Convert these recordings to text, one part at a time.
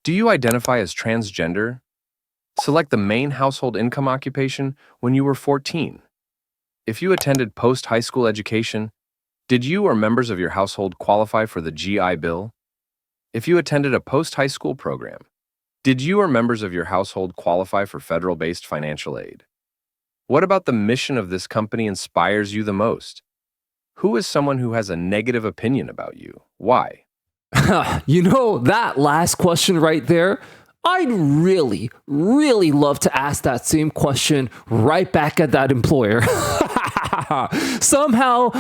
Do you identify as transgender? Select the main household income occupation when you were 14. If you attended post-high school education, did you or members of your household qualify for the GI Bill? If you attended a post-high school program, did you or members of your household qualify for federal-based financial aid? What about the mission of this company inspires you the most? Who is someone who has a negative opinion about you? Why? That last question right there, I'd really, really love to ask that same question right back at that employer. Somehow,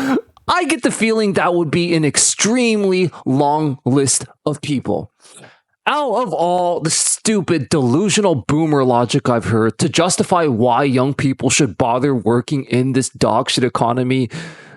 I get the feeling that would be an extremely long list of people. Out of all the stupid, delusional boomer logic I've heard to justify why young people should bother working in this dogshit economy,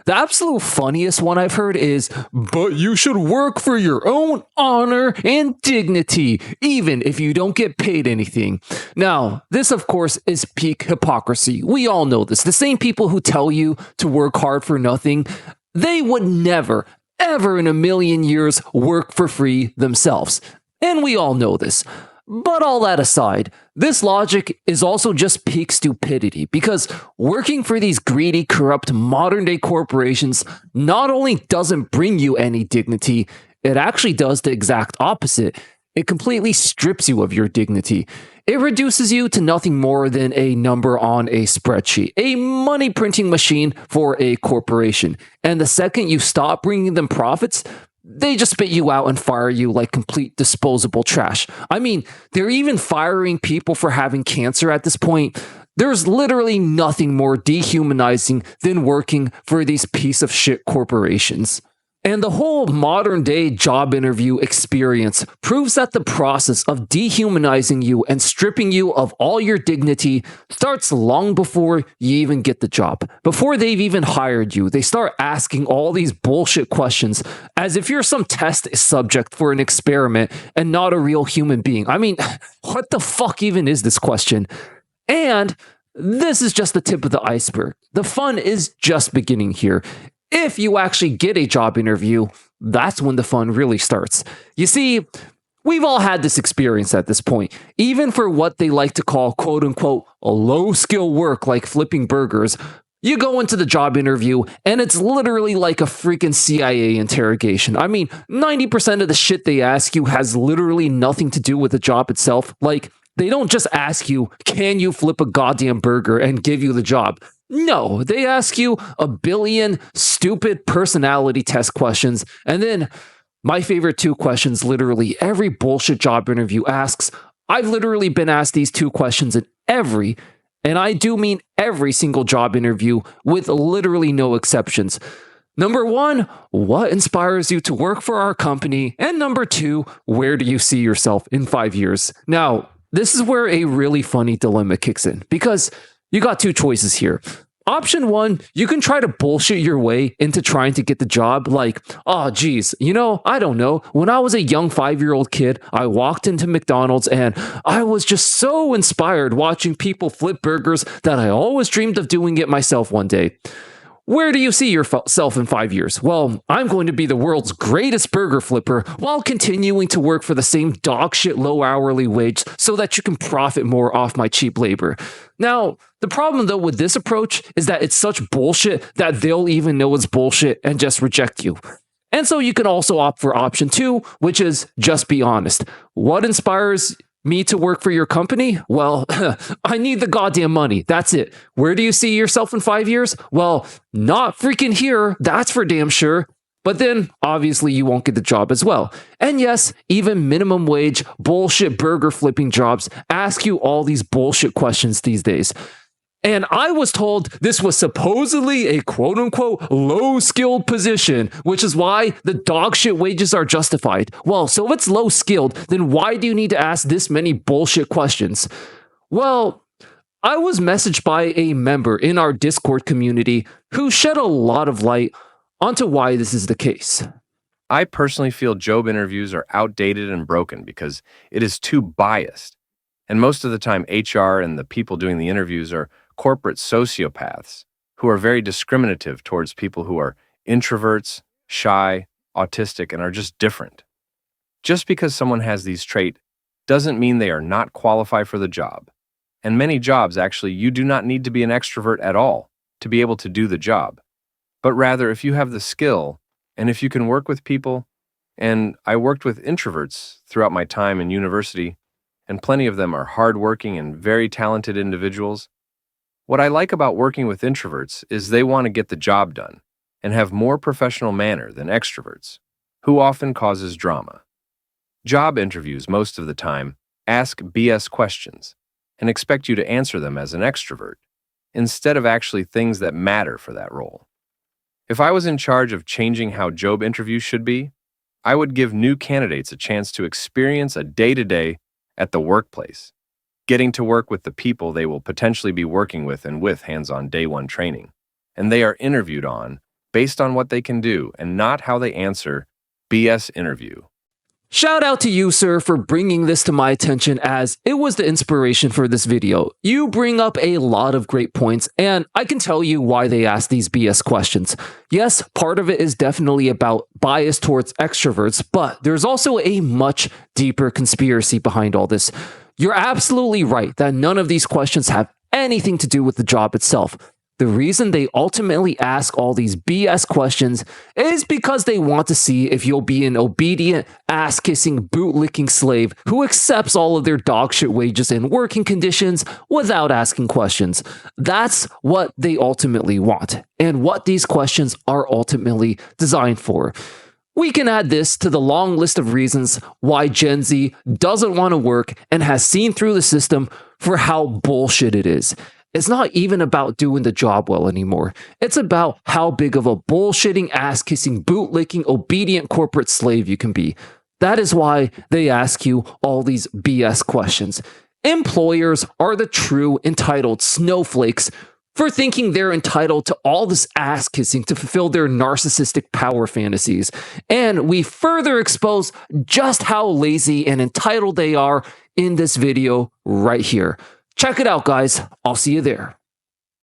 the absolute funniest one I've heard is, but you should work for your own honor and dignity, even if you don't get paid anything. Now, this of course is peak hypocrisy. We all know this. The same people who tell you to work hard for nothing, they would never, ever in a million years work for free themselves. And we all know this. But all that aside, this logic is also just peak stupidity because working for these greedy, corrupt, modern day corporations not only doesn't bring you any dignity, it actually does the exact opposite. It completely strips you of your dignity. It reduces you to nothing more than a number on a spreadsheet, a money printing machine for a corporation. And the second you stop bringing them profits, they just spit you out and fire you like complete disposable trash. I mean, they're even firing people for having cancer at this point. There's literally nothing more dehumanizing than working for these piece of shit corporations. And the whole modern day job interview experience proves that the process of dehumanizing you and stripping you of all your dignity starts long before you even get the job. Before they've even hired you, they start asking all these bullshit questions as if you're some test subject for an experiment and not a real human being. I mean, what the fuck even is this question? And this is just the tip of the iceberg. The fun is just beginning here. If you actually get a job interview, that's when the fun really starts. You see, we've all had this experience at this point, even for what they like to call quote unquote a low skill work like flipping burgers. You go into the job interview and it's literally like a freaking CIA interrogation. I mean, 90% of the shit they ask you has literally nothing to do with the job itself. Like, they don't just ask you, can you flip a goddamn burger and give you the job? No, they ask you a billion stupid personality test questions. And then my favorite two questions, literally every bullshit job interview asks. I've literally been asked these two questions in every, and I do mean every single job interview with literally no exceptions. Number one, what inspires you to work for our company? And number two, where do you see yourself in 5 years? Now, this is where a really funny dilemma kicks in because you got two choices here. Option one, you can try to bullshit your way into trying to get the job like, oh geez, I don't know. When I was a young 5-year-old kid, I walked into McDonald's and I was just so inspired watching people flip burgers that I always dreamed of doing it myself one day. Where do you see yourself in 5 years? Well, I'm going to be the world's greatest burger flipper while continuing to work for the same dogshit low hourly wage so that you can profit more off my cheap labor. Now, the problem though with this approach is that it's such bullshit that they'll even know it's bullshit and just reject you. And so you can also opt for option two, which is just be honest. What inspires me to work for your company? Well, I need the goddamn money. That's it. Where do you see yourself in 5 years? Well, not freaking here. That's for damn sure. But then, obviously, you won't get the job as well. And yes, even minimum wage, bullshit burger flipping jobs ask you all these bullshit questions these days. And I was told this was supposedly a quote unquote low skilled position, which is why the dog shit wages are justified. Well, so if it's low skilled, then why do you need to ask this many bullshit questions? Well, I was messaged by a member in our Discord community who shed a lot of light onto why this is the case. I personally feel job interviews are outdated and broken because it is too biased. And most of the time, HR and the people doing the interviews are corporate sociopaths who are very discriminative towards people who are introverts, shy, autistic, and are just different. Just because someone has these traits doesn't mean they are not qualified for the job. And many jobs, actually, you do not need to be an extrovert at all to be able to do the job. But rather, if you have the skill and if you can work with people, and I worked with introverts throughout my time in university, and plenty of them are hardworking and very talented individuals. What I like about working with introverts is they want to get the job done and have more professional manner than extroverts, who often causes drama. Job interviews, most of the time, ask BS questions and expect you to answer them as an extrovert, instead of actually things that matter for that role. If I was in charge of changing how job interviews should be, I would give new candidates a chance to experience a day-to-day at the workplace, getting to work with the people they will potentially be working with and with hands-on day one training. And they are interviewed on based on what they can do and not how they answer BS interview. Shout out to you, sir, for bringing this to my attention, as it was the inspiration for this video. You bring up a lot of great points, and I can tell you why they ask these BS questions. Yes, part of it is definitely about bias towards extroverts, but there's also a much deeper conspiracy behind all this. You're absolutely right that none of these questions have anything to do with the job itself. The reason they ultimately ask all these BS questions is because they want to see if you'll be an obedient, ass-kissing, boot-licking slave who accepts all of their dogshit wages and working conditions without asking questions. That's what they ultimately want, and what these questions are ultimately designed for. We can add this to the long list of reasons why Gen Z doesn't want to work and has seen through the system for how bullshit it is. It's not even about doing the job well anymore. It's about how big of a bullshitting, ass-kissing, boot-licking, obedient corporate slave you can be. That is why they ask you all these BS questions. Employers are the true entitled snowflakes for thinking they're entitled to all this ass-kissing to fulfill their narcissistic power fantasies. And we further expose just how lazy and entitled they are in this video right here. Check it out, guys. I'll see you there.